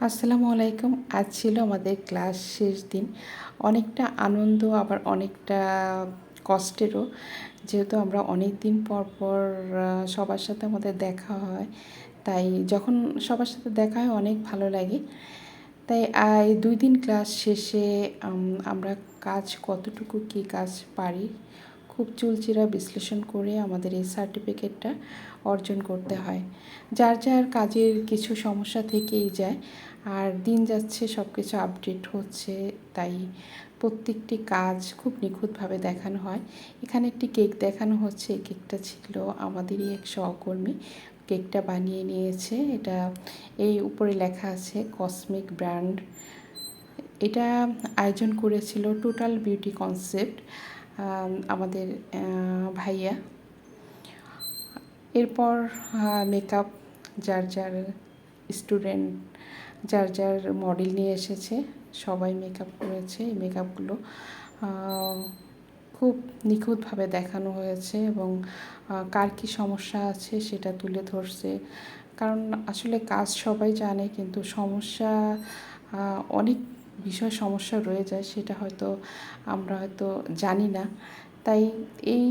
আসসালামু আলাইকুম। আজ ছিল আমাদের ক্লাস শেষ দিন। অনেকটা আনন্দ আবার অনেকটা কষ্টেরও, যেহেতু আমরা অনেক দিন পর পর সবার সাথে আমাদের দেখা হয়। তাই যখন সবার সাথে দেখা হয় অনেক ভালো লাগে। তাই এই 2 দিন ক্লাস শেষে আমরা কাজ কতটুকু কী কাজ পারি খুব চুলচেরা বিশ্লেষণ করে আমাদের এই সার্টিফিকেটটা অর্জন করতে হয়। যার যার কাজের কিছু সমস্যা থেকেই যায়, আর দিন যাচ্ছে সব কিছু আপডেট হচ্ছে, তাই প্রত্যেকটি কাজ খুব নিখুঁতভাবে দেখানো হয়। এখানে একটি কেক দেখানো হচ্ছে। এই কেকটা ছিল আমাদেরই এক সহকর্মী কেকটা বানিয়ে নিয়েছে। এটা এই উপরে লেখা আছে কসমিক ব্র্যান্ড। এটা আয়োজন করেছিল টোটাল বিউটি কনসেপ্ট আমাদের ভাইয়া। এরপর মেকআপ যার যার স্টুডেন্ট যার যার মডেল নিয়ে এসেছে, সবাই মেকআপ করেছে। এই মেকআপগুলো খুব নিখুঁতভাবে দেখানো হয়েছে এবং কার কী সমস্যা আছে সেটা তুলে ধরছে। কারণ আসলে কাজ সবাই জানে, কিন্তু সমস্যা অনেক বিষয় সমস্যা রয়ে যায়, সেটা হয়তো আমরা হয়তো জানি না। তাই এই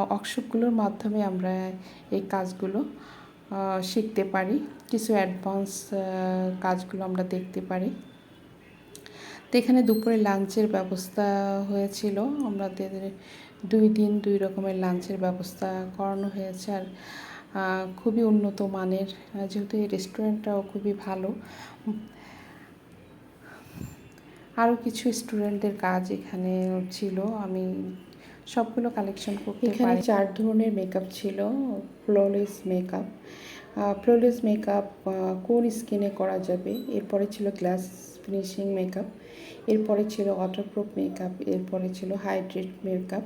ওয়ার্কশপগুলোর মাধ্যমে আমরা এই কাজগুলো শিখতে পারি, কিছু অ্যাডভান্স কাজগুলো আমরা দেখতে পারি। তো এখানে দুপুরে লাঞ্চের ব্যবস্থা হয়েছিল। আমাদের 2 দিন 2 রকমের লাঞ্চের ব্যবস্থা করানো হয়েছে। আর খুবই উন্নত মানের, যেহেতু এই রেস্টুরেন্টটাও খুবই ভালো। আরও কিছু স্টুডেন্টদের কাজ এখানে ছিল, আমি সবগুলো কালেকশন করতে পারি। এখানে 4 ধরনের মেকআপ ছিল। ফ্ললেস মেকআপ, ফ্ললেস মেকআপ কোন স্কিনে করা যাবে। এরপরে ছিল গ্লাস ফিনিশিং মেকআপ, এরপরে ছিল ওয়াটারপ্রুফ মেকআপ, এরপরে ছিল হাইড্রেট মেকআপ।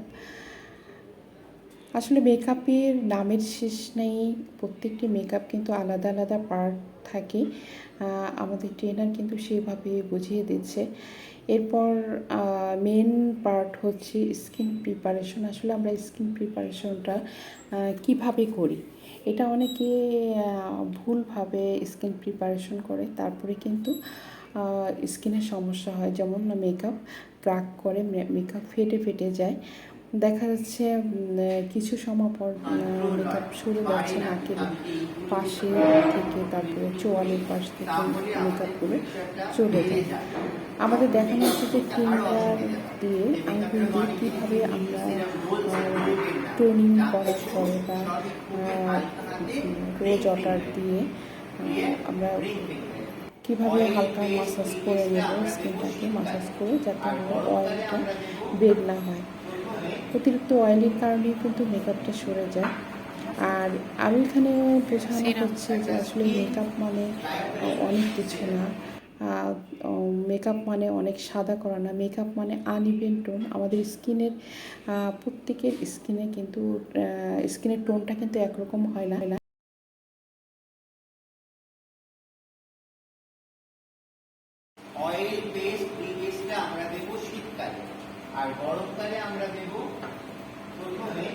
আসলে মেকআপের নামের শেষ নেই, প্রত্যেকটি মেকআপ কিন্তু আলাদা আলাদা পার্ট থাকে। আমাদের ট্রেনার কিন্তু সেভাবে বুঝিয়ে দিচ্ছে। এরপর মেন পার্ট হচ্ছে স্কিন প্রিপারেশন। আসলে আমরা স্কিন প্রিপারেশনটা কিভাবে করি, এটা অনেকে ভুলভাবে স্কিন প্রিপারেশন করে, তারপরে কিন্তু স্কিনের সমস্যা হয়। যেমন মেকআপ ক্র্যাক করে, মেকআপ ফেটে ফেটে যায়। দেখা যাচ্ছে কিছু সময় পর মেকআপ সরে যাচ্ছে নাকের পাশে থেকে, তারপরে চোয়ালের পাশ থেকে মেকআপগুলো চলে যায়। আমাদের দেখানো হচ্ছে যে ফিঙ্গার দিয়ে, আঙুল দিয়ে কীভাবে আমরা টোনিং করার পরে বা রোজ ওয়াটার দিয়ে আমরা কীভাবে হালকা মাসাজ করে নেব, স্কিনটাকে মাসাজ করে, যাতে আমার অয়েলটা বের না হয়। অতিরিক্ত অয়েলের কারণেই কিন্তু মেকআপটা সরে যায়। আর আরও এখানে বোঝানো হচ্ছে যে আসলে মেকআপ মানে অনেক কিছু না, মেকআপ মানে অনেক সাদা করা না, মেকআপ মানে আনইভেন টোন। আমাদের স্কিনের প্রত্যেকের স্কিনে কিন্তু স্কিনের টোনটা কিন্তু একরকম হয় না। অয়েল পেস্ট পেস্টটা আমরা দেব শীতকালে, আর গরমকালে আমরা দেব প্রথমে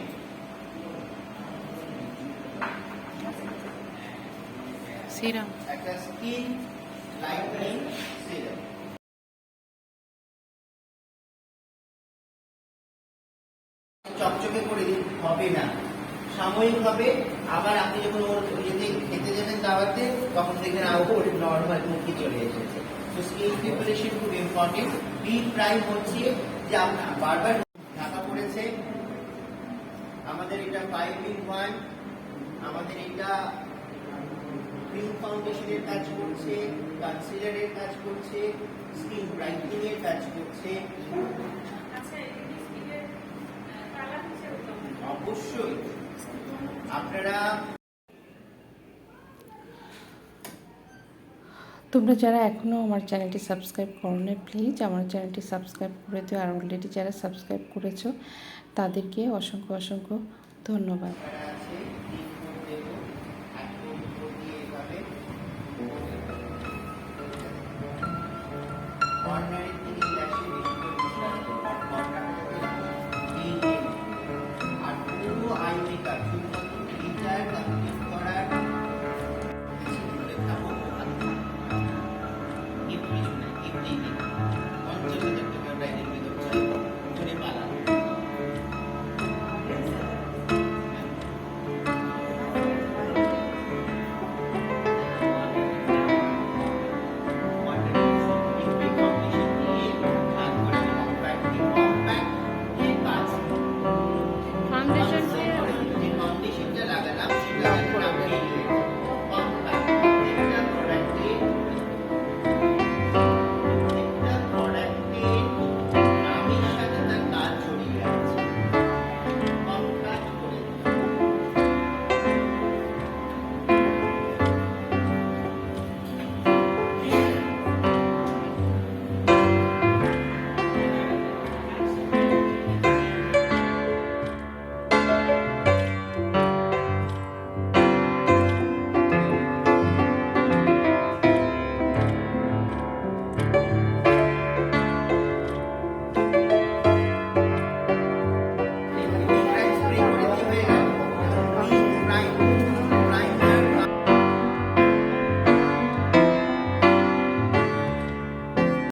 সিরাম, একটা স্কিন লাইটেনিং সিরাম। চকচকে করে দিন হবে না, সাময়িক হবে। আবার আপনি যখন ওর যদি খেতে যাবেন দাওয়াতে, তখন দেখবেন ওর নর্মাল মুখে চলে এসেছে। তো স্কিন প্রিপারেশন খুব ইম্পর্টেন্ট। ডিপ প্রাইম হচ্ছে যে আপনার বারবার ঢাকা পড়েছে, আমাদের এটা 5-in-1, আমাদের এটা ক্রিম ফাউন্ডেশনের কাজ করছে, কনসিলারের কাজ করছে, স্কিন ব্রাইটনিং এর কাজ করছে। অবশ্যই আপনারা তোমরা যারা এখনও আমার চ্যানেলটি সাবস্ক্রাইব করো না, প্লিজ আমার চ্যানেলটি সাবস্ক্রাইব করে দিও। আর অলরেডি যারা সাবস্ক্রাইব করেছো তাদেরকে অসংখ্য অসংখ্য ধন্যবাদ। অর্ডিনারি